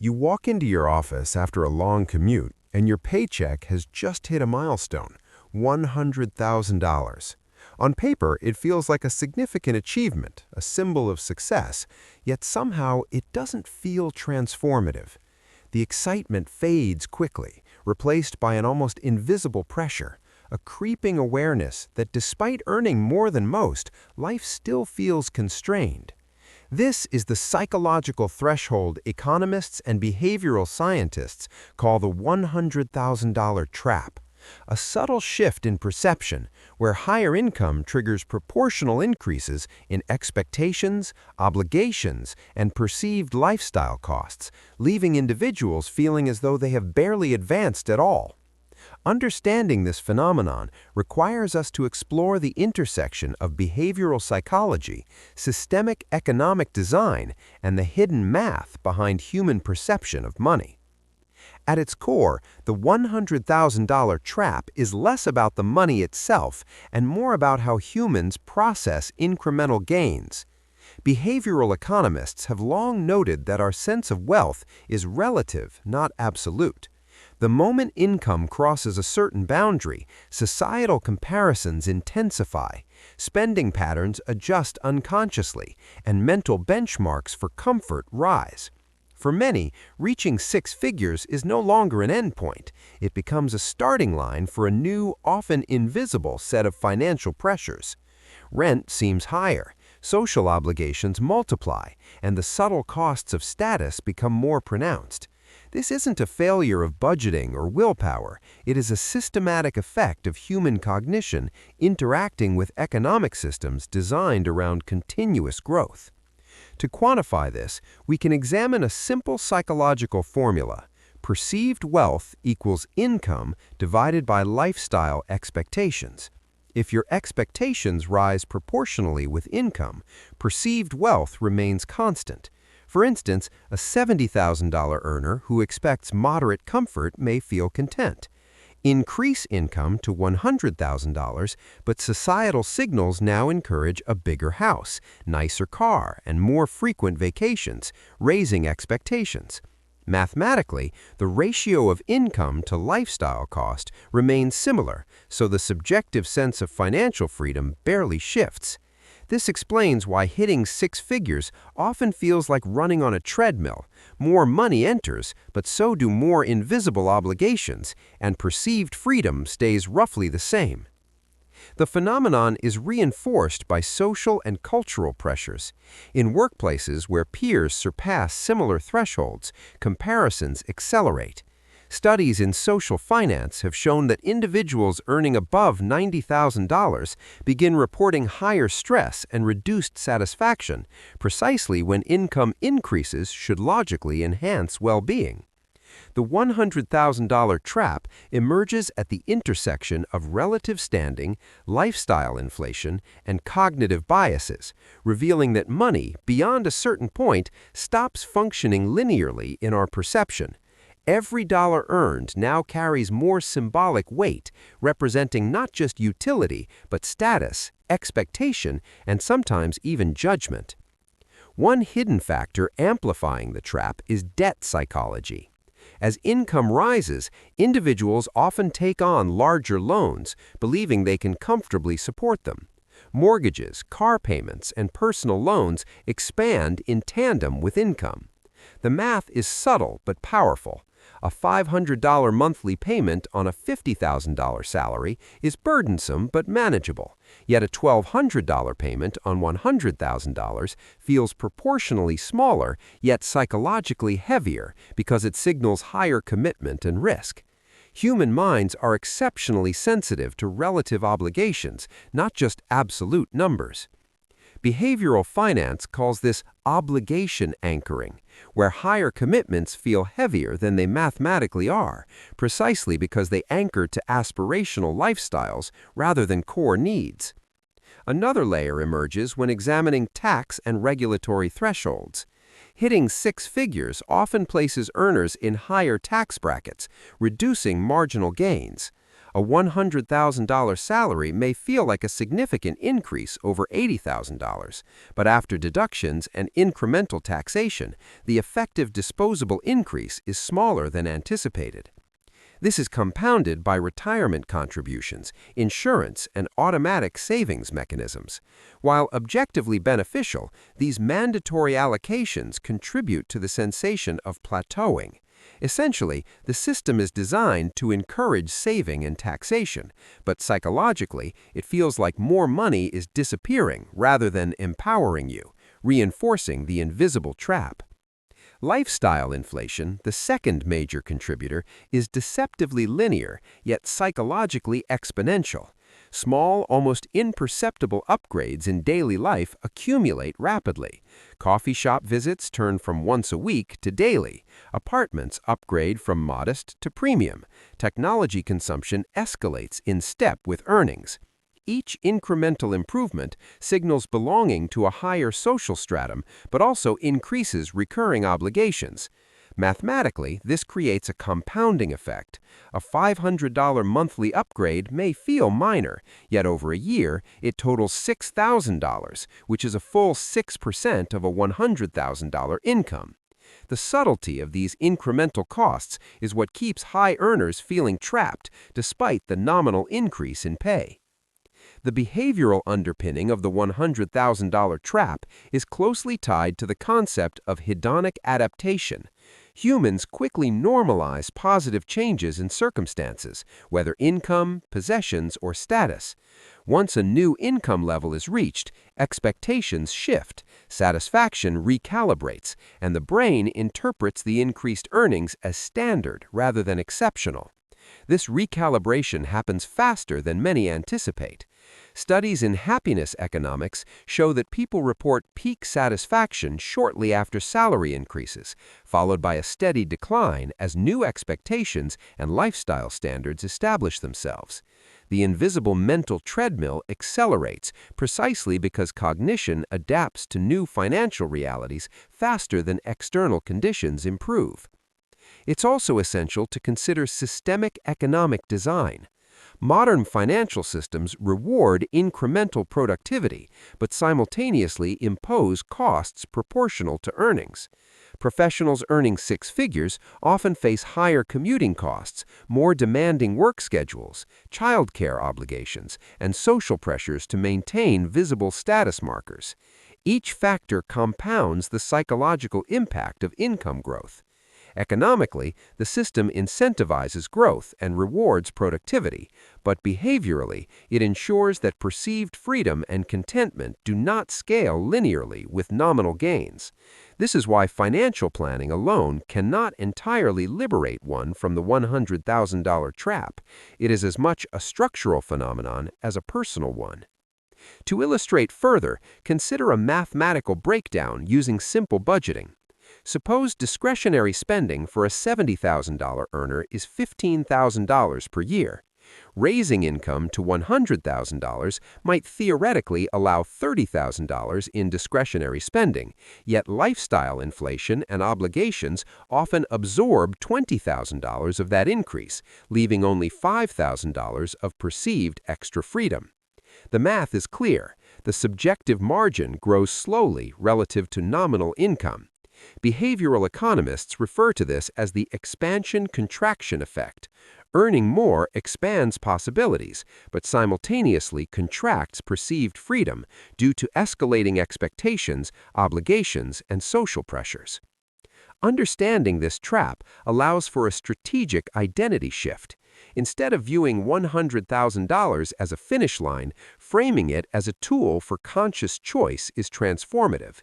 You walk into your office after a long commute, and your paycheck has just hit a milestone, $100,000. On paper, it feels like a significant achievement, a symbol of success, yet somehow it doesn't feel transformative. The excitement fades quickly, replaced by an almost invisible pressure, a creeping awareness that despite earning more than most, life still feels constrained. This is the psychological threshold economists and behavioral scientists call the $100,000 trap, a subtle shift in perception where higher income triggers proportional increases in expectations, obligations, and perceived lifestyle costs, leaving individuals feeling as though they have barely advanced at all. Understanding this phenomenon requires us to explore the intersection of behavioral psychology, systemic economic design, and the hidden math behind human perception of money. At its core, the $100,000 trap is less about the money itself and more about how humans process incremental gains. Behavioral economists have long noted that our sense of wealth is relative, not absolute. The moment income crosses a certain boundary, societal comparisons intensify, spending patterns adjust unconsciously, and mental benchmarks for comfort rise. For many, reaching six figures is no longer an endpoint. It becomes a starting line for a new, often invisible set of financial pressures. Rent seems higher, social obligations multiply, and the subtle costs of status become more pronounced. This isn't a failure of budgeting or willpower. It is a systematic effect of human cognition interacting with economic systems designed around continuous growth. To quantify this, we can examine a simple psychological formula. Perceived wealth equals income divided by lifestyle expectations. If your expectations rise proportionally with income, perceived wealth remains constant. For instance, a $70,000 earner who expects moderate comfort may feel content. Increase income to $100,000, but societal signals now encourage a bigger house, nicer car, and more frequent vacations, raising expectations. Mathematically, the ratio of income to lifestyle cost remains similar, so the subjective sense of financial freedom barely shifts. This explains why hitting six figures often feels like running on a treadmill. More money enters, but so do more invisible obligations, and perceived freedom stays roughly the same. The phenomenon is reinforced by social and cultural pressures. In workplaces where peers surpass similar thresholds, comparisons accelerate. Studies in social finance have shown that individuals earning above $90,000 begin reporting higher stress and reduced satisfaction, precisely when income increases should logically enhance well-being. The $100,000 trap emerges at the intersection of relative standing, lifestyle inflation, and cognitive biases, revealing that money, beyond a certain point, stops functioning linearly in our perception. Every dollar earned now carries more symbolic weight, representing not just utility, but status, expectation, and sometimes even judgment. One hidden factor amplifying the trap is debt psychology. As income rises, individuals often take on larger loans, believing they can comfortably support them. Mortgages, car payments, and personal loans expand in tandem with income. The math is subtle but powerful. A $500 monthly payment on a $50,000 salary is burdensome but manageable, yet a $1,200 payment on $100,000 feels proportionally smaller yet psychologically heavier because it signals higher commitment and risk. Human minds are exceptionally sensitive to relative obligations, not just absolute numbers. Behavioral finance calls this obligation anchoring, where higher commitments feel heavier than they mathematically are, precisely because they anchor to aspirational lifestyles rather than core needs. Another layer emerges when examining tax and regulatory thresholds. Hitting six figures often places earners in higher tax brackets, reducing marginal gains. A $100,000 salary may feel like a significant increase over $80,000, but after deductions and incremental taxation, the effective disposable increase is smaller than anticipated. This is compounded by retirement contributions, insurance, and automatic savings mechanisms. While objectively beneficial, these mandatory allocations contribute to the sensation of plateauing. Essentially, the system is designed to encourage saving and taxation, but psychologically, it feels like more money is disappearing rather than empowering you, reinforcing the invisible trap. Lifestyle inflation, the second major contributor, is deceptively linear, yet psychologically exponential. Small, almost imperceptible upgrades in daily life accumulate rapidly. Coffee shop visits turn from once a week to daily. Apartments upgrade from modest to premium. Technology consumption escalates in step with earnings. Each incremental improvement signals belonging to a higher social stratum, but also increases recurring obligations. Mathematically, this creates a compounding effect. A $500 monthly upgrade may feel minor, yet over a year, it totals $6,000, which is a full 6% of a $100,000 income. The subtlety of these incremental costs is what keeps high earners feeling trapped despite the nominal increase in pay. The behavioral underpinning of the $100,000 trap is closely tied to the concept of hedonic adaptation. Humans quickly normalize positive changes in circumstances, whether income, possessions, or status. Once a new income level is reached, expectations shift, satisfaction recalibrates, and the brain interprets the increased earnings as standard rather than exceptional. This recalibration happens faster than many anticipate. Studies in happiness economics show that people report peak satisfaction shortly after salary increases, followed by a steady decline as new expectations and lifestyle standards establish themselves. The invisible mental treadmill accelerates precisely because cognition adapts to new financial realities faster than external conditions improve. It's also essential to consider systemic economic design. Modern financial systems reward incremental productivity, but simultaneously impose costs proportional to earnings. Professionals earning six figures often face higher commuting costs, more demanding work schedules, childcare obligations, and social pressures to maintain visible status markers. Each factor compounds the psychological impact of income growth. Economically, the system incentivizes growth and rewards productivity, but behaviorally, it ensures that perceived freedom and contentment do not scale linearly with nominal gains. This is why financial planning alone cannot entirely liberate one from the $100,000 trap. It is as much a structural phenomenon as a personal one. To illustrate further, consider a mathematical breakdown using simple budgeting. Suppose discretionary spending for a $70,000 earner is $15,000 per year. Raising income to $100,000 might theoretically allow $30,000 in discretionary spending, yet lifestyle inflation and obligations often absorb $20,000 of that increase, leaving only $5,000 of perceived extra freedom. The math is clear. The subjective margin grows slowly relative to nominal income. Behavioral economists refer to this as the expansion-contraction effect. Earning more expands possibilities, but simultaneously contracts perceived freedom due to escalating expectations, obligations, and social pressures. Understanding this trap allows for a strategic identity shift. Instead of viewing $100,000 as a finish line, framing it as a tool for conscious choice is transformative.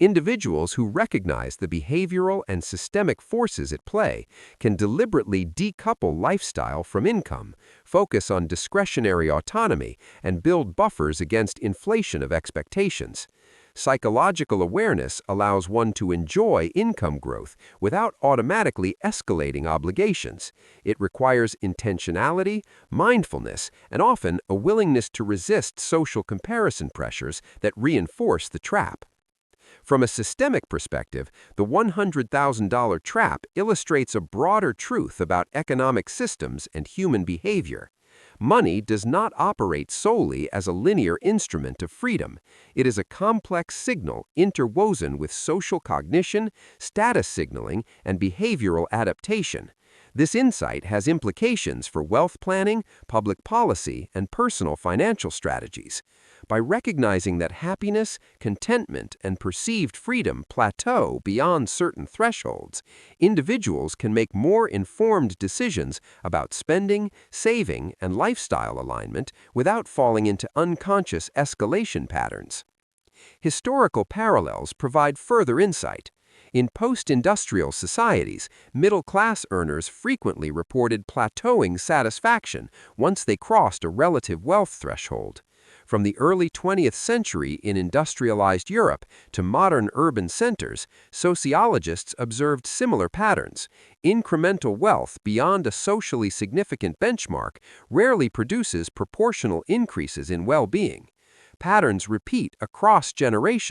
Individuals who recognize the behavioral and systemic forces at play can deliberately decouple lifestyle from income, focus on discretionary autonomy, and build buffers against inflation of expectations. Psychological awareness allows one to enjoy income growth without automatically escalating obligations. It requires intentionality, mindfulness, and often a willingness to resist social comparison pressures that reinforce the trap. From a systemic perspective, the $100,000 trap illustrates a broader truth about economic systems and human behavior. Money does not operate solely as a linear instrument of freedom. It is a complex signal interwoven with social cognition, status signaling, and behavioral adaptation. This insight has implications for wealth planning, public policy, and personal financial strategies. By recognizing that happiness, contentment, and perceived freedom plateau beyond certain thresholds, individuals can make more informed decisions about spending, saving, and lifestyle alignment without falling into unconscious escalation patterns. Historical parallels provide further insight. In post-industrial societies, middle-class earners frequently reported plateauing satisfaction once they crossed a relative wealth threshold. From the early 20th century in industrialized Europe to modern urban centers, sociologists observed similar patterns. Incremental wealth beyond a socially significant benchmark rarely produces proportional increases in well-being. Patterns repeat across generations.